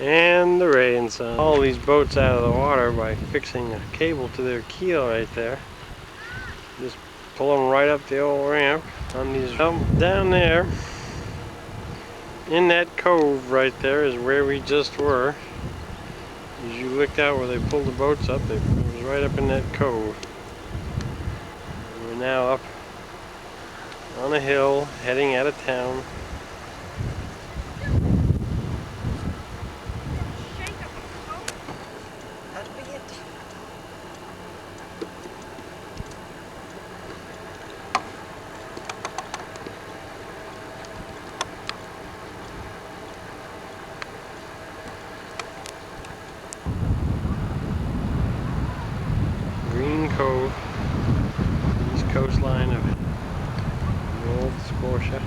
And the rain sun. All these boats out of the water by fixing a cable to their keel right there. Just pull them right up the old ramp on these. Down there, in that cove right there is where we just were. As you looked out where they pulled the boats up, it was right up in that cove. And we're now up on a hill heading out of town. Green Cove, east coastline of old Scotia.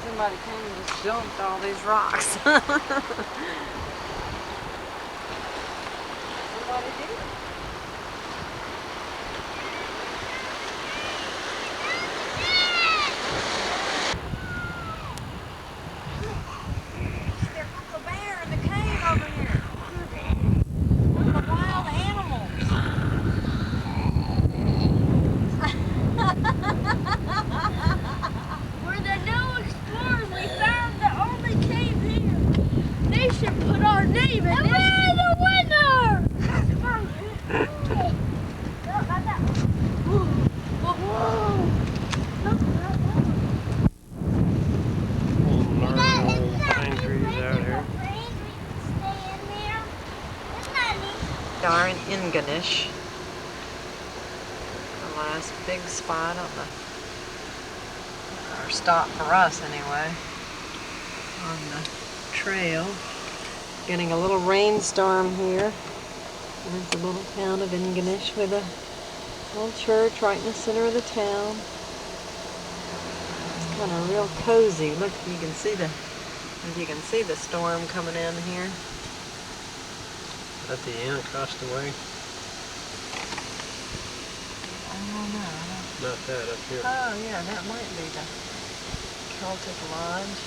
Somebody came and just dumped all these rocks. Somebody did. There's a bear in the cave over here. One of the wild animals. We're the new explorers. We found the only cave here. They should put our name in it. And we're the winner! No, not that one. Whoa. No, not that one. Old gnarly old pine trees out here. We are in Ingonish. The last big spot on the, or stop for us anyway, on the trail. Getting a little rainstorm here. There's the little town of Ingonish with a little church right in the center of the town. It's kind of real cozy. Look, you can see the storm coming in here. At the end, across the way. I don't know. Not that up here. Oh yeah, that might be the Celtic Lodge.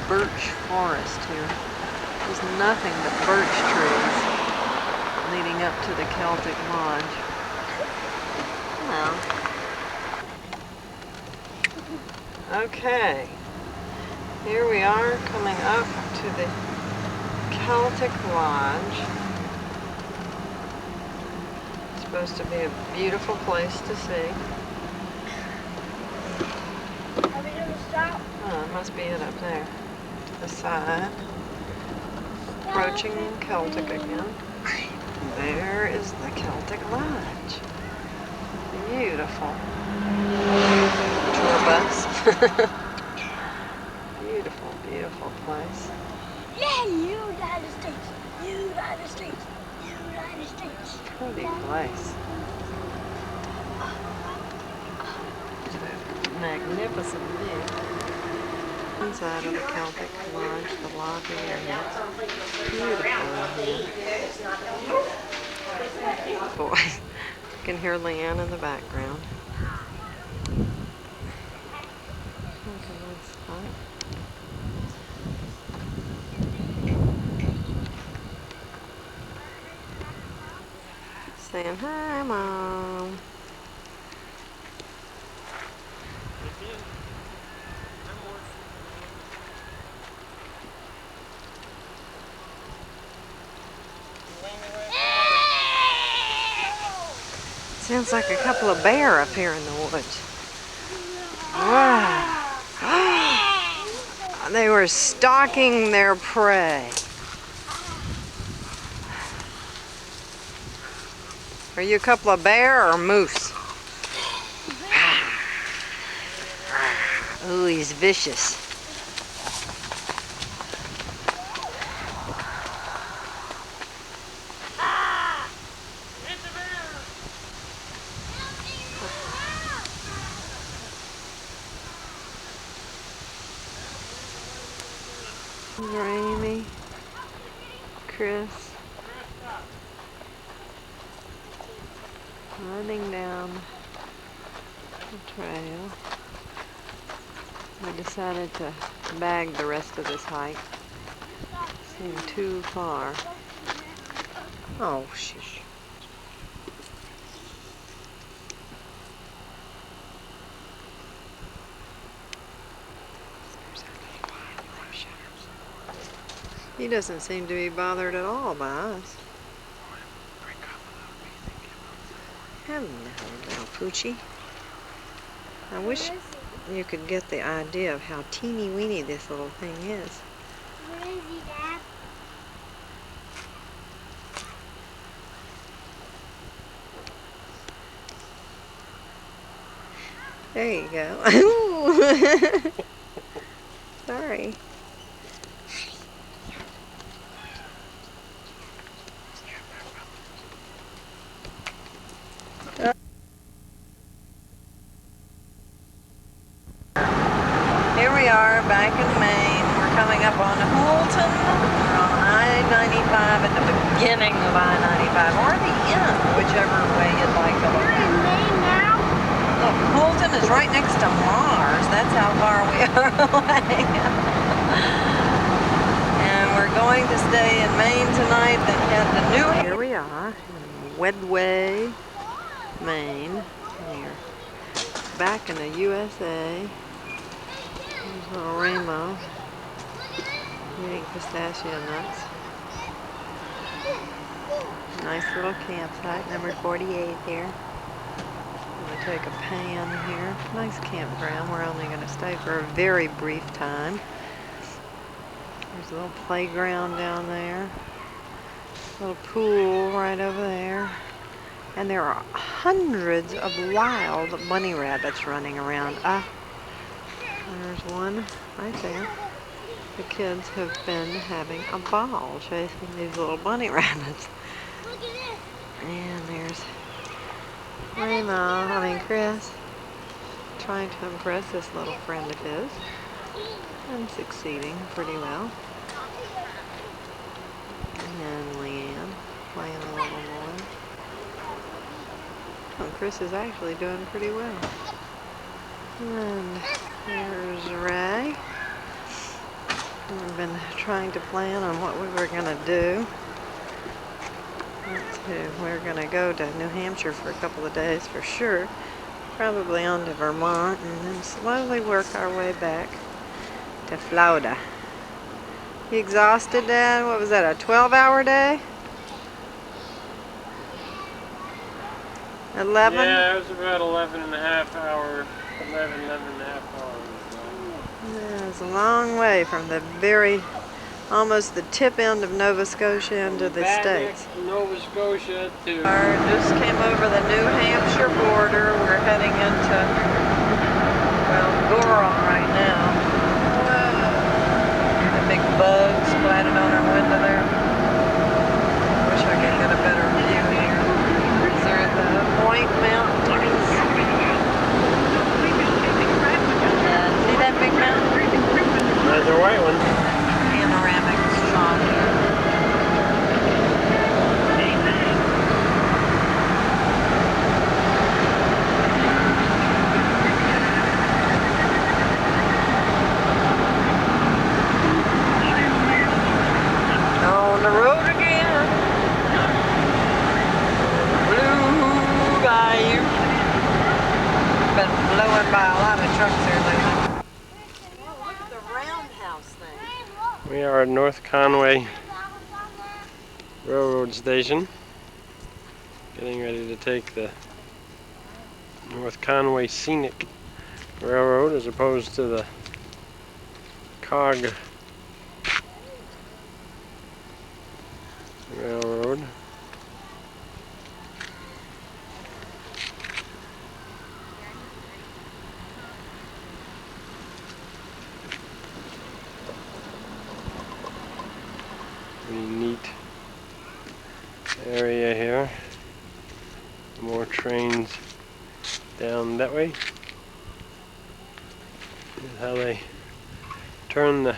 Birch forest here. There's nothing but birch trees leading up to the Celtic Lodge. Well. Okay. Here we are coming up to the Celtic Lodge. It's supposed to be a beautiful place to see. Are we going to stop? Oh, it must be it up there. The side. Approaching Celtic again. There is the Celtic Lodge. Beautiful. Tour bus. Beautiful, beautiful place. Yeah, United States. United States. United States. Pretty place. Magnificent view. Inside of the Celtic Lodge, the lobby area. Beautiful in here. Boy, you can hear Leanne in the background. Look at this spot. Saying hi, Mom. Sounds like a couple of bear up here in the woods. Wow. They were stalking their prey. Are you a couple of bear or moose? Ooh, he's vicious. Amy, Chris, running down the trail. We decided to bag the rest of this hike. Seemed too far. Oh, sheesh. He doesn't seem to be bothered at all by us. Hello, little poochie. I wish you could get the idea of how teeny weeny this little thing is. Where is he, Dad? There you go. Sorry. Here we are back in Maine. We're coming up on Houlton. We're on I-95 at the beginning of I-95 or the end, whichever way you'd like to look We're at in it. Maine now. Look, Houlton is right next to Mars. That's how far we are away. And we're going to stay in Maine tonight, then head to New Hampshire. Here we are in Wedway, Maine. We're back in the USA. There's little Rainbow eating pistachio nuts. Nice little campsite, number 48 here. I'm going to take a pan here. Nice campground. We're only going to stay for a very brief time. There's a little playground down there. A little pool right over there. And there are hundreds of wild bunny rabbits running around. There's one right there. The kids have been having a ball chasing these little bunny rabbits. Look at this. And there's Chris, trying to impress this little friend of his. And succeeding pretty well. And Leanne playing a little more. Oh, Chris is actually doing pretty well. And there's Ray. We've been trying to plan on what we were going to do. We're going to go to New Hampshire for a couple of days for sure. Probably on to Vermont and then slowly work our way back to Florida. You exhausted, Dad? What was that, a 12-hour day? 11? Yeah, it was about 11 and a half hours. Yeah, it's a long way from the almost the tip end of Nova Scotia into the States. Nova Scotia to... Just came over the New Hampshire border. We're heading into, well, Gorham right now. The big bugs splatted on our window there. Wish I could get a better view here. These are the Point Mountains. See that big mountain? There's a white one. Panoramic shot here. On the road again. Blue bayou. Been blowing by a lot of trucks here lately. Oh, look at the roundhouse thing. We are at North Conway Railroad Station. Getting ready to take the North Conway Scenic Railroad as opposed to the Cog Railroad. way. This is how they turn the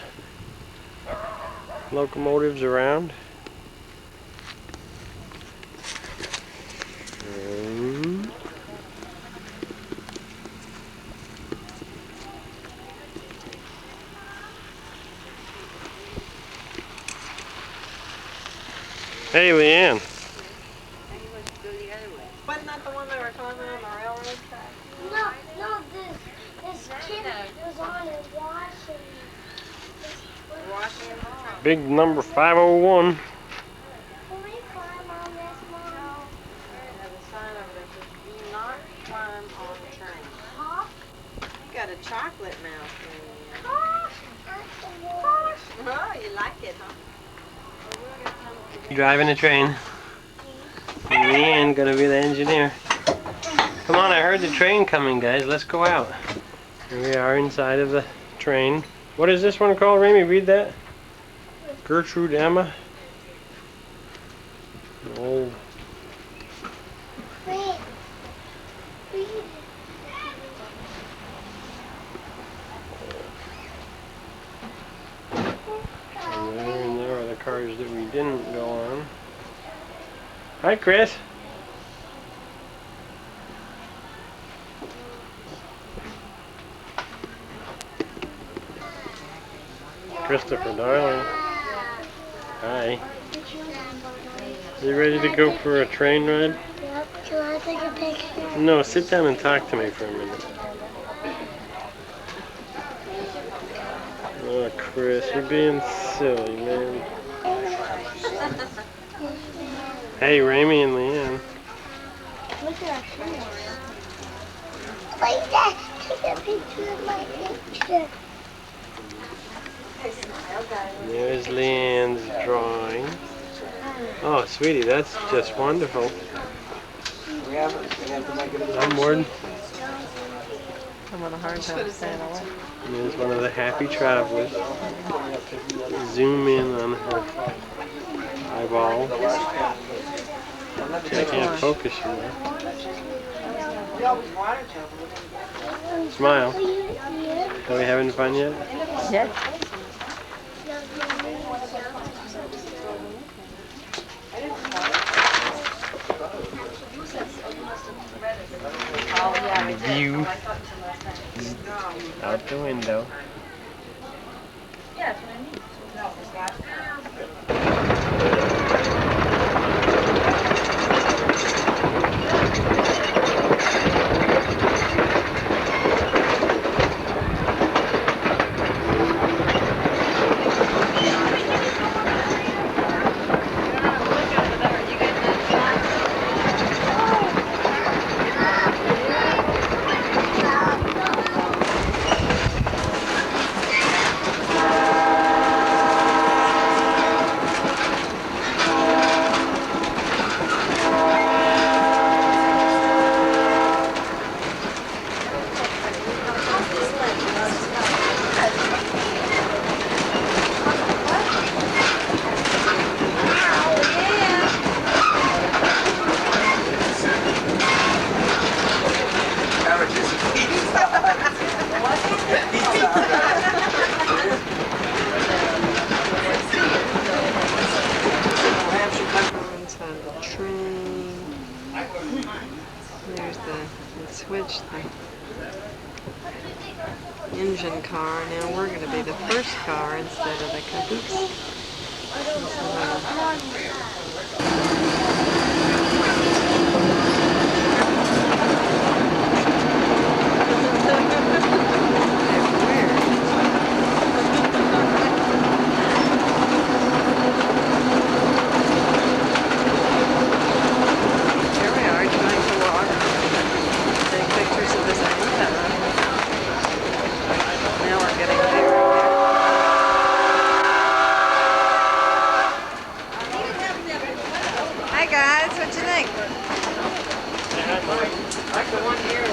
locomotives around. Hey, Leanne. Wasn't that the one they were talking about on the railroad track? No, this kid was on it washing. Big number 501. Can we climb on this one? No. There's a sign over there that says, do not climb on the train. Huh? You got a chocolate mouth thing. Huh? Oh, you like it, huh? Driving a train. Leanne gonna be the engineer. Come on, I heard the train coming, guys. Let's go out. Here we are inside of the train. What is this one called, Ramy? Read that. Gertrude Emma. Old. Wait. Read it. And there are the cars that we didn't go on. Hi, Chris. Christopher Darling. Hi. You ready to go for a train ride? Yep. Can I take a picture? No, sit down and talk to me for a minute. Oh, Chris, you're being silly, man. Hey, Ramy and Leanne. Look at our shoes. Like that. Take a picture of my picture. There's Leanne's drawing. Oh, sweetie, that's just wonderful. I'm Warden. I'm on a hard time staying away. There's one of the happy travelers. Zoom in on her eyeball. I can't focus you there. Smile. Are we having fun yet? Yeah. View out the window. Inside the train. There's the switch, the engine car. Now we're going to be the first car instead of the caboose. Hi guys, what you think? Like the one here.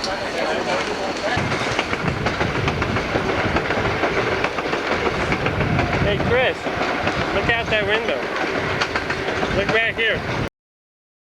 Hey, Chris, look out that window. Look back here.